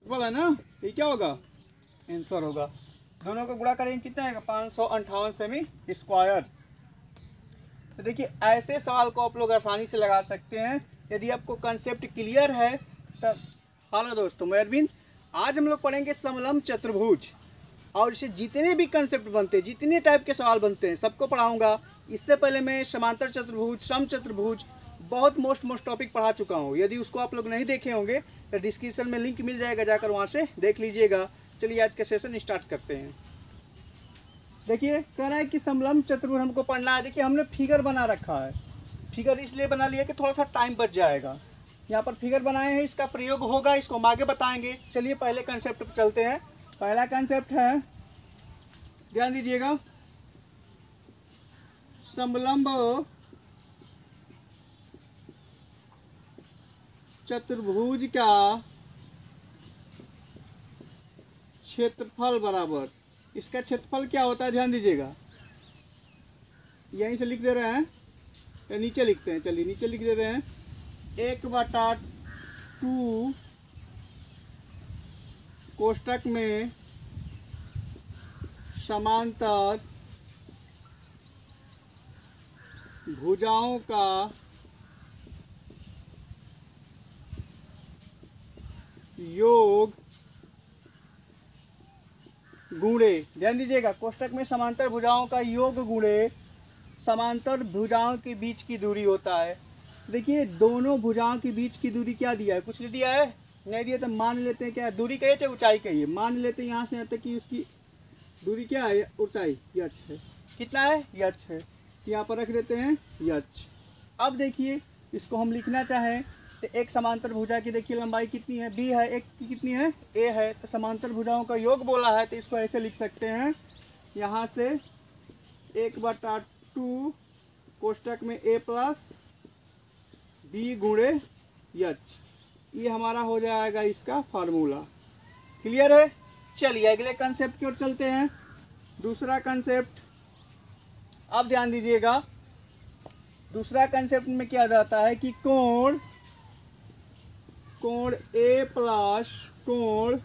वाला ना, ये क्या होगा, आंसर होगा। दोनों को गुणा करेंगे कितना आएगा, 558 सेमी स्क्वायर। तो देखिए ऐसे सवाल को आप लोग आसानी से लगा सकते हैं यदि आपको कंसेप्ट क्लियर है तब। हेलो दोस्तों, मैं अरविंद। आज हम लोग पढ़ेंगे समलंब चतुर्भुज, और इससे जितने भी कंसेप्ट बनते हैं, जितने टाइप के सवाल बनते हैं, सबको पढ़ाऊंगा। इससे पहले मैं समांतर चतुर्भुज, सम चतुर्भुज, बहुत मोस्ट टॉपिक पढ़ा चुका हूँ। यदि उसको आप लोग नहीं देखे होंगे तो डिस्क्रिप्शन में लिंक मिल जाएगा, जाकर वहाँ से देख लीजिएगा। चलिए आज का सेशन स्टार्ट करते हैं। देखिए कह रहा है कि समलंब चतुर्भुज हमको पढ़ना है। देखिए हमने फिगर बना रखा है, फिगर इसलिए बना लिया कि थोड़ा सा टाइम बच जाएगा। यहाँ पर फिगर बनाए हैं, इसका प्रयोग होगा, इसको हम आगे बताएंगे। चलिए पहले कंसेप्ट पर चलते हैं। पहला कंसेप्ट है, ध्यान दीजिएगा, समलंब चतुर्भुज का क्षेत्रफल बराबर, इसका क्षेत्रफल क्या होता है ध्यान दीजिएगा। यहीं से लिख दे रहे हैं या नीचे लिखते हैं, चलिए नीचे लिख दे रहे हैं, 1/2 कोष्टक में समांतर भुजाओं का योग गुणे, ध्यान दीजिएगा, कोष्टक में समांतर भुजाओं का योग गुणे समांतर भुजाओं के बीच की दूरी होता है। देखिए दोनों भुजाओं के बीच की दूरी क्या दिया है, कुछ नहीं दिया है, नहीं दिया तो मान लेते हैं क्या दूरी कहिए चाहे ऊंचाई कहिए, मान लेते हैं यहाँ से यहाँ तक कि उसकी दूरी क्या है, ऊंचाई यच है। कितना है, यच है। यहाँ पर रख देते हैं यच। अब देखिए इसको हम लिखना चाहें तो एक समांतर भुजा की देखिए लंबाई कितनी है, बी है, एक की कितनी है, ए है। तो समांतर भुजाओं का योग बोला है तो इसको ऐसे लिख सकते हैं, यहाँ से 1/2 कोष्टक में ए प्लस बी गुणे यच, ये हमारा हो जाएगा इसका फार्मूला। क्लियर है। चलिए अगले कंसेप्ट की ओर चलते हैं। दूसरा कंसेप्ट, अब ध्यान दीजिएगा, दूसरा कंसेप्ट में क्या जाता है कि कोण ए प्लस कोण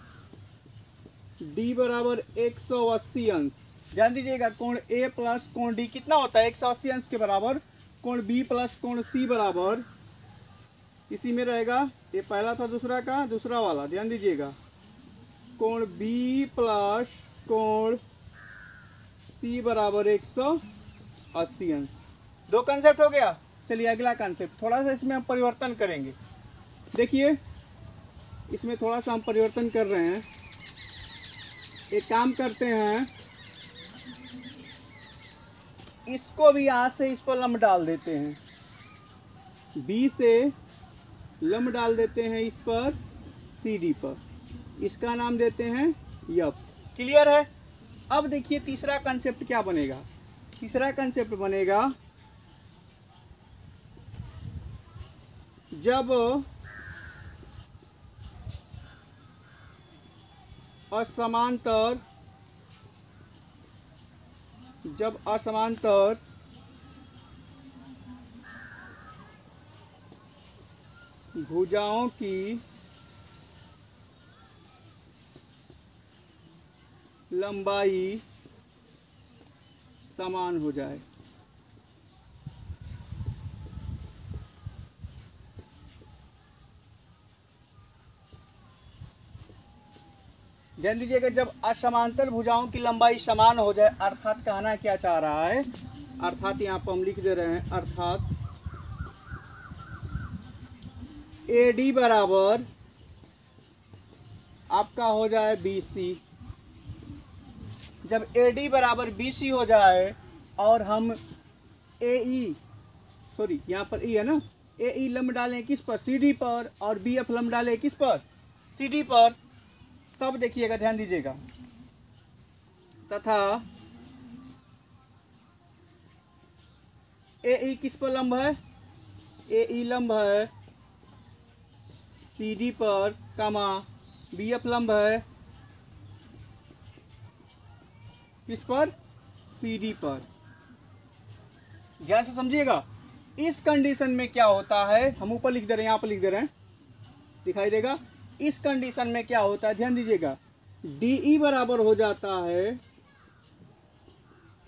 डी बराबर 180 अंश। ध्यान दीजिएगा, कोण ए प्लस कोण डी कितना होता है, 180 अंश के बराबर। कोण बी प्लस कोण सी बराबर, इसी में रहेगा, ये पहला था, दूसरा का, दूसरा वाला ध्यान दीजिएगा, कोण बी प्लस कोण सी बराबर 180 अंश। दो कंसेप्ट हो गया। चलिए अगला कंसेप्ट, थोड़ा सा इसमें हम परिवर्तन करेंगे। देखिए इसमें थोड़ा सा हम परिवर्तन कर रहे हैं। एक काम करते हैं, इसको भी यहाँ से इस पर लंब डाल देते हैं, बी से लंब डाल देते हैं इस पर, सी डी पर, इसका नाम देते हैं यप। क्लियर है। अब देखिए तीसरा कंसेप्ट क्या बनेगा, तीसरा कंसेप्ट बनेगा जब असमांतर भुजाओं की लंबाई समान हो जाए। ध्यान दीजिएगा, जब असमांतर भुजाओं की लंबाई समान हो जाए, अर्थात कहना क्या चाह रहा है, अर्थात यहाँ पर हम लिख दे रहे हैं, अर्थात AD बराबर आपका हो जाए BC। जब AD बराबर BC हो जाए और हम यहाँ पर E है ना, AE लंब डालें किस पर, CD पर, और BF लंब डालें किस पर, CD पर, तब देखिएगा, ध्यान दीजिएगा, तथा AE किस पर लंब है, AE लंब है CD पर, कमा BF लंब है किस पर, CD पर। ध्यान से समझिएगा। इस कंडीशन में क्या होता है, हम ऊपर लिख दे रहे हैं, यहाँ पर लिख दे रहे हैं, दिखाई देगा। इस कंडीशन में क्या होता है, ध्यान दीजिएगा, DE बराबर हो जाता है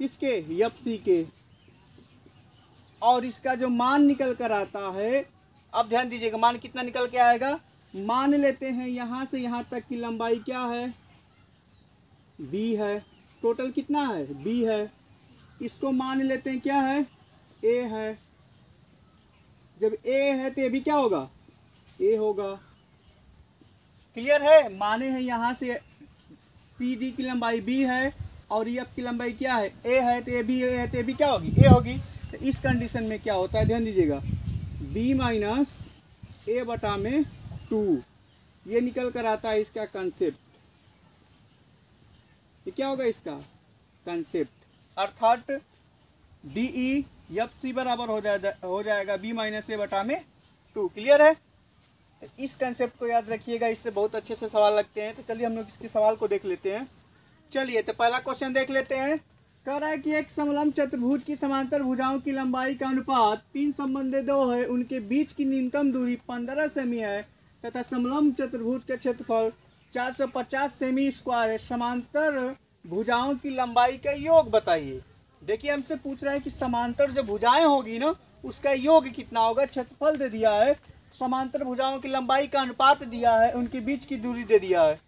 किसके, FC के, और इसका जो मान निकल कर आता है, अब ध्यान दीजिएगा मान कितना निकल के आएगा, मान लेते हैं यहाँ से यहाँ तक की लंबाई क्या है, B है, टोटल कितना है, B है, इसको मान लेते हैं क्या है, A है, जब A है तो ये भी क्या होगा, A होगा। क्लियर है, माने हैं यहाँ से CD की लंबाई B है और EF की लंबाई क्या है, A है, तो ये भी A है, तो ये भी क्या होगी, A होगी। तो इस कंडीशन में क्या होता है, ध्यान दीजिएगा, B माइनस A बटा में 2, ये निकल कर आता है इसका कंसेप्ट। ये क्या होगा इसका कंसेप्ट, अर्थात DE FC बराबर हो जाएगा B माइनस A बटा में 2। क्लियर है, तो इस कंसेप्ट को याद रखिएगा, इससे बहुत अच्छे से सवाल लगते हैं। तो चलिए हम लोग इसके सवाल को देख लेते हैं। चलिए तो पहला क्वेश्चन देख लेते हैं। कह रहा है कि एक समलंब चतुर्भुज की समांतर भुजाओं की लंबाई का अनुपात 3 संबंधे 2 है, उनके बीच की न्यूनतम दूरी 15 सेमी है तथा समलंब चतुर्भुज का क्षेत्रफल 450 सेमी स्क्वायर है। समांतर भुजाओं की लंबाई का योग बताइए। देखिए हमसे पूछ रहा है कि समांतर जो भुजाएं होगी ना उसका योग कितना होगा, क्षेत्रफल दे दिया है, समांतर भुजाओं की लंबाई का अनुपात दिया है, उनके बीच की दूरी दे दिया है।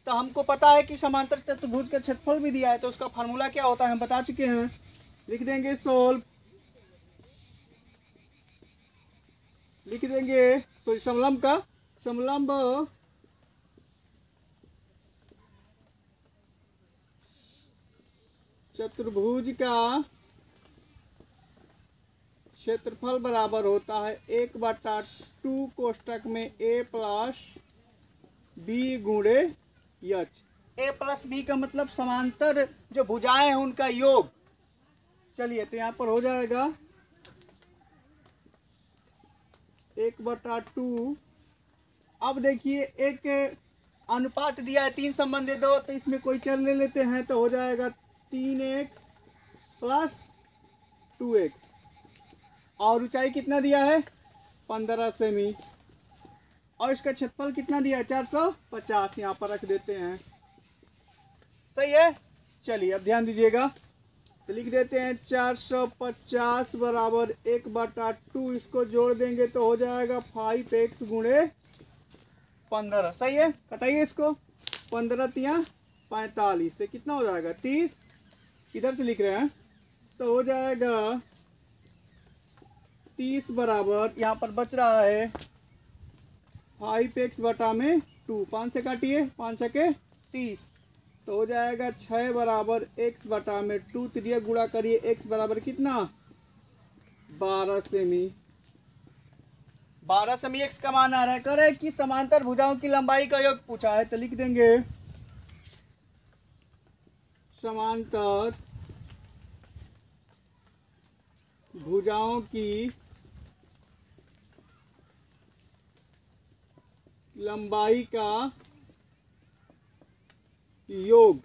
तो हमको पता है कि समांतर चतुर्भुज का क्षेत्रफल भी दिया है, तो उसका फार्मूला क्या होता है हम बता चुके हैं। लिख देंगे सोल्व, लिख देंगे तो समलंब का, समलंब चतुर्भुज का क्षेत्रफल बराबर होता है 1/2 कोष्टक में A प्लस B गुणे H। A प्लस B का मतलब समांतर जो भुजाएं हैं उनका योग। चलिए तो यहाँ पर हो जाएगा 1/2। अब देखिए एक अनुपात दिया है 3 संबंधे 2, तो इसमें कोई चर ले लेते हैं तो हो जाएगा 3x प्लस 2x, और ऊंचाई कितना दिया है 15 सेमी, और इसका क्षेत्रफल कितना दिया है 450, यहाँ पर रख देते हैं। सही है, चलिए अब ध्यान दीजिएगा, तो लिख देते हैं 450 बराबर 1/2, इसको जोड़ देंगे तो हो जाएगा 5x गुणे 15। सही है, कटाइए इसको, 15 तिया 45 से कितना हो जाएगा 30, इधर से लिख रहे हैं तो हो जाएगा 30 बराबर, यहाँ पर बच रहा है 5x बटा में 2, 5 से काटिए, 5 के 30, तो हो जाएगा 6 बराबर x बटा में 2, त्रिया गुणा करिए, x बराबर कितना 12 सेमी। 12 सेमी x का मान आ रहा है। कह रहे कि समांतर भुजाओं की लंबाई का योग पूछा है, तो लिख देंगे समांतर भुजाओं की लंबाई का योग,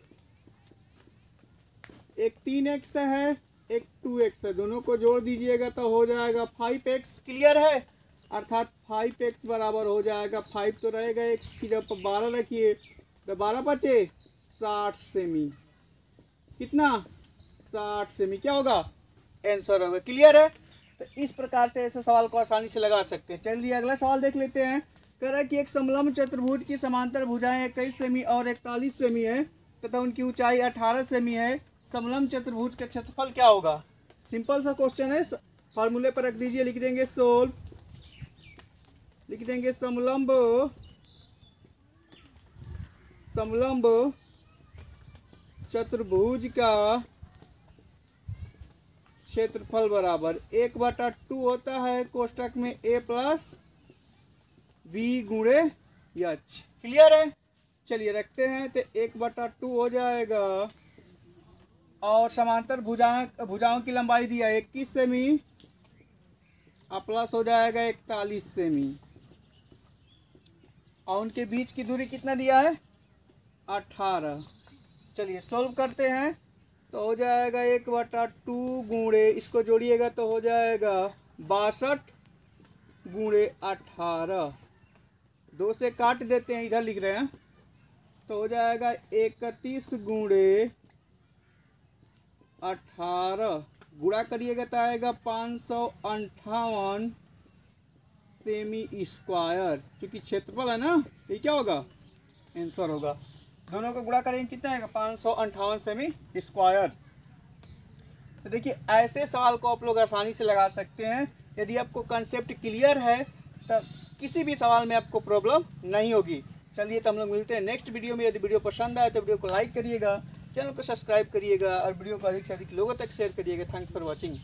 एक 3x है एक 2x है, दोनों को जोड़ दीजिएगा तो हो जाएगा 5x। क्लियर है, अर्थात 5x बराबर हो जाएगा, 5 तो रहेगा x की जब 12 रखिए तो 12 बचे 60 सेमी, कितना 60 सेमी, क्या होगा आंसर होगा। क्लियर है, तो इस प्रकार से ऐसे सवाल को आसानी से लगा सकते हैं। चलिए अगला सवाल देख लेते हैं। कह रहा है कि एक समलंब चतुर्भुज की समांतर भुजाएं 21 सेमी और 41 सेमी है तथा उनकी ऊंचाई 18 सेमी है। समलंब चतुर्भुज का क्षेत्रफल क्या होगा। सिंपल सा क्वेश्चन है, फार्मूले पर रख दीजिए, लिख देंगे सोल्व, लिख देंगे समलंब चतुर्भुज का क्षेत्रफल बराबर 1/2 होता है कोष्टक में A प्लस B गुणे H। क्लियर है, चलिए रखते हैं तो 1/2 हो जाएगा, और समांतर भुजाओं की लंबाई दिया 21 सेमी और प्लस हो जाएगा 41 सेमी, और उनके बीच की दूरी कितना दिया है 18। चलिए सोल्व करते हैं तो हो जाएगा 1/2 गुणे, इसको जोड़िएगा तो हो जाएगा 62 गुणे 18। 2 से काट देते हैं, इधर लिख रहे हैं, तो हो जाएगा 31 गुणे 18, गुणा करिएगा तो आएगा 558 सेमी स्क्वायर, क्योंकि क्षेत्रफल है ना, ये क्या होगा आंसर होगा। दोनों को गुणा करेंगे कितना आएगा 558 सेमी स्क्वायर। तो देखिए ऐसे सवाल को आप लोग आसानी से लगा सकते हैं। यदि आपको कंसेप्ट क्लियर है तो किसी भी सवाल में आपको प्रॉब्लम नहीं होगी। चलिए तो हम लोग मिलते हैं नेक्स्ट वीडियो में। यदि वीडियो पसंद आए तो वीडियो को लाइक करिएगा, चैनल को सब्सक्राइब करिएगा और वीडियो को अधिक से अधिक लोगों तक शेयर करिएगा। Thanks for watching.